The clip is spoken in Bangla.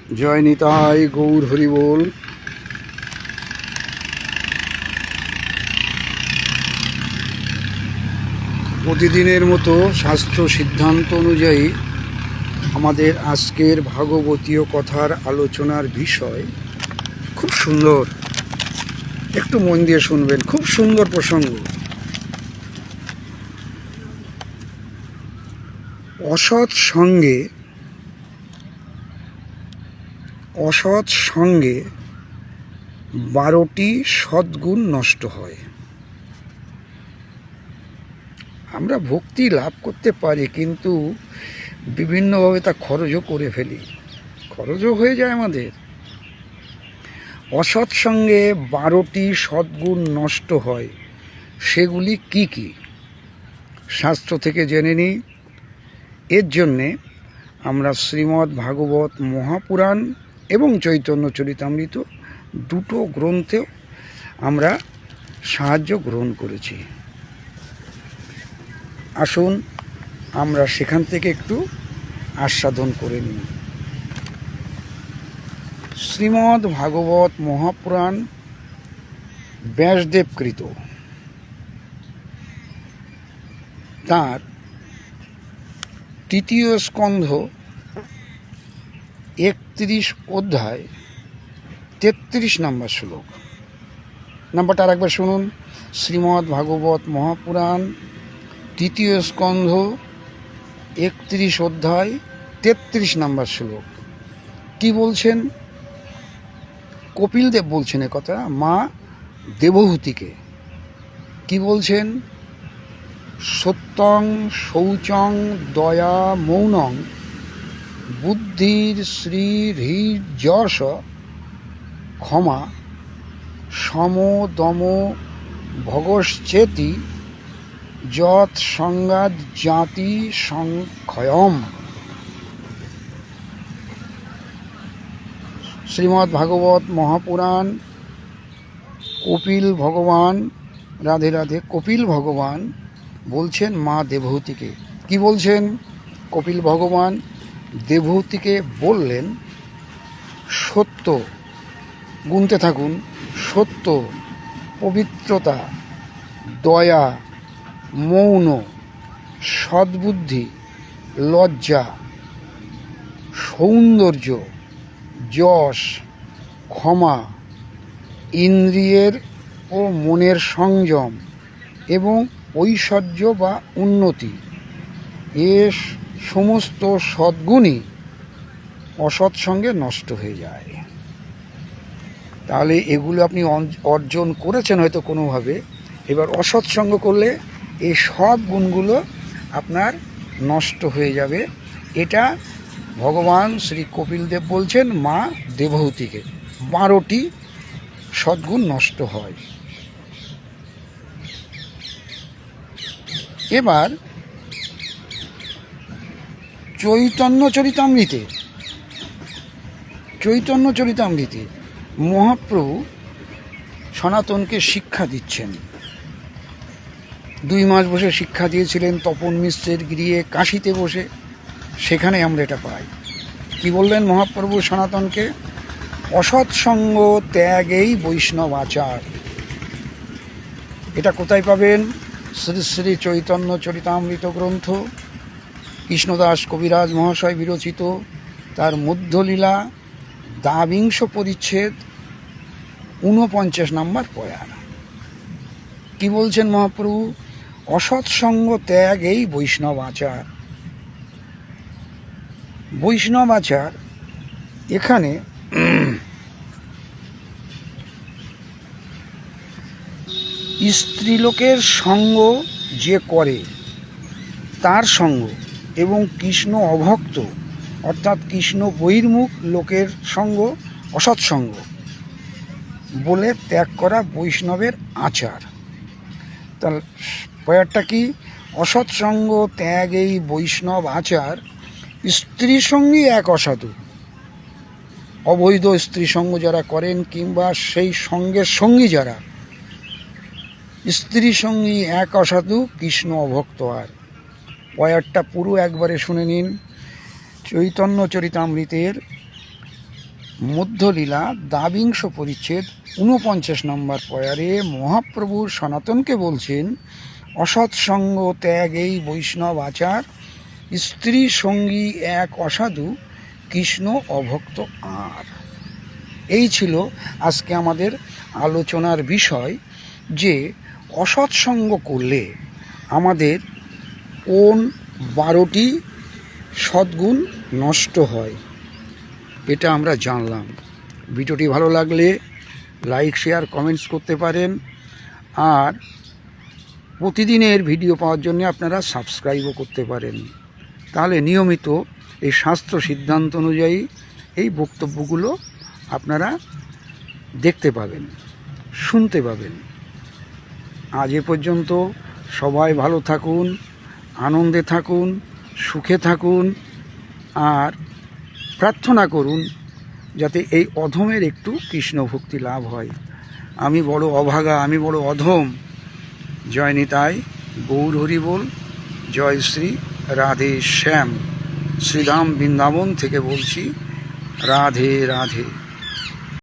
জয় নিতাই গৌর হরি বল। প্রতিদিনের মতো শাস্ত্র সিদ্ধান্ত অনুযায়ী আমাদের আজকের ভাগবতীয় কথার আলোচনার বিষয় খুব সুন্দর, একটু মন দিয়ে শুনবেন। খুব সুন্দর প্রসঙ্গ। অসৎ সঙ্গে 12টি সদ্গুণ নষ্ট হয়। আমরা ভক্তি লাভ করতে পারি, কিন্তু বিভিন্নভাবে তা খরচও করে ফেলি, খরচও হয়ে যায় আমাদের। অসৎ সঙ্গে 12টি সদ্গুণ নষ্ট হয়, সেগুলি কি কি শাস্ত্র থেকে জেনে নিই। এর জন্যে আমরা শ্রীমদ্ ভাগবত মহাপুরাণ এবং চৈতন্য চরিতামৃত দুটো গ্রন্থেও আমরা সাহায্য গ্রহণ করেছি। আসুন আমরা সেখান থেকে একটু আস্বাদন করে নিই। শ্রীমদ্ ভাগবত মহাপুরাণ ব্যাসদেবকৃত, তার 3য় স্কন্ধ 31 অধ্যায় 33 নম্বর শ্লোক। নাম্বারটা আরেকবার শুনুন। শ্রীমদ্ ভাগবত মহাপুরাণ 3য় স্কন্ধ 31 অধ্যায় 33 নম্বর শ্লোক। কি বলছেন? কপিল দেব বলছেন এ কথা মা দেবহূতিকে। কি বলছেন? সত্যং শৌচং দয়া মৌনং বুদ্ধির শ্রীহৃযশ ক্ষমা সম দম ভগশ্চেতি যৎ সংগাদ জাতি সংক্ষয়ম। শ্রীমদ্ ভাগবত মহাপুরাণ কপিল ভগবান, রাধে রাধে, কপিল ভগবান বলছেন মা দেবহূতিকে। কি বলছেন? কপিল ভগবান দেবহূতিকে বললেন, সত্য, গুনতে থাকুন, সত্য, পবিত্রতা, দয়া, মৌন, সদ্বুদ্ধি, লজ্জা, সৌন্দর্য, যশ, ক্ষমা, ইন্দ্রিয়ের ও মনের সংযম এবং ঐশ্বর্য বা উন্নতি, এ সমস্ত সদ্গুণই অসৎ সঙ্গে নষ্ট হয়ে যায়। তাহলে এগুলো আপনি অর্জন করেছেন হয়তো কোনোভাবে, এবার অসৎ সঙ্গ করলে এই সব গুণগুলো আপনার নষ্ট হয়ে যাবে। এটা ভগবান শ্রী কপিল দেব বলছেন মা দেবহূতিকে। 12টি সদ্গুণ নষ্ট হয়। এবার চৈতন্য চরিতামৃতে মহাপ্রভু সনাতনকে শিক্ষা দিচ্ছেন। 2 মাস বসে শিক্ষা দিয়েছিলেন তপন মিশ্রের গৃহে কাশীতে বসে, সেখানে আমরা এটা পাই। কি বললেন মহাপ্রভু সনাতনকে? অসৎ সঙ্গ ত্যাগেই বৈষ্ণব আচার। এটা কোথায় পাবেন? শ্রী শ্রী চৈতন্য চরিতামৃত গ্রন্থ, কৃষ্ণদাস কবিরাজ মহাশয় বিরচিত তার মধ্যলীলা 22 পরিচ্ছেদ 49 নম্বর পয়ার। কি বলছেন মহাপ্রভু? অসৎ সঙ্গ ত্যাগ এই বৈষ্ণব আচার। বৈষ্ণব আচার এখানে স্ত্রীলোকের সঙ্গ যে করে তার সঙ্গ এবং কৃষ্ণ অভক্ত অর্থাৎ কৃষ্ণ বহির্মুখ লোকের সঙ্গ অসৎসঙ্গ বলে ত্যাগ করা বৈষ্ণবের আচার। তার পয়ারটা কি? অসৎসঙ্গ ত্যাগ এই বৈষ্ণব আচার। স্ত্রী সঙ্গী এক অসাধু, অবৈধ স্ত্রী সঙ্গ যারা করেন কিংবা সেই সঙ্গের সঙ্গী যারা, স্ত্রী সঙ্গী এক অসাধু, কৃষ্ণ অভক্ত। আর পয়ারটা পুরো একবারে শুনে নিন। চৈতন্য চরিতামৃতের মধ্যলীলা দ্বাবিংশ পরিচ্ছেদ 49 নম্বর পয়ারে মহাপ্রভু সনাতনকে বলছেন, অসৎসঙ্গ ত্যাগ এই বৈষ্ণব আচার, স্ত্রী সঙ্গী এক অসাধু, কৃষ্ণ অভক্ত আর। এই ছিল আজকে আমাদের আলোচনার বিষয়, যে অসৎসঙ্গ করলে আমাদের কোন 12টি সদ্গুণ নষ্ট হয়, এটা আমরা জানলাম। ভিডিওটি ভালো লাগলে লাইক শেয়ার কমেন্টস করতে পারেন, আর প্রতিদিনের ভিডিও পাওয়ার জন্য আপনারা সাবস্ক্রাইবও করতে পারেন। তাহলে নিয়মিত এই শাস্ত্র সিদ্ধান্ত অনুযায়ী এই বক্তব্যগুলো আপনারা দেখতে পাবেন, শুনতে পাবেন। আজ এ পর্যন্ত। সবাই ভালো থাকুন, আনন্দে থাকুন, সুখে থাকুন, আর প্রার্থনা করুন যাতে এই অধমের একটু কৃষ্ণ ভক্তি লাভ হয়। আমি বড় অভাগা, আমি বড় অধম। জয় নিতাই, গৌর হরি বল, জয় শ্রী রাধে শ্যাম। শ্রীধাম বৃন্দাবন থেকে বলছি, রাধে রাধে।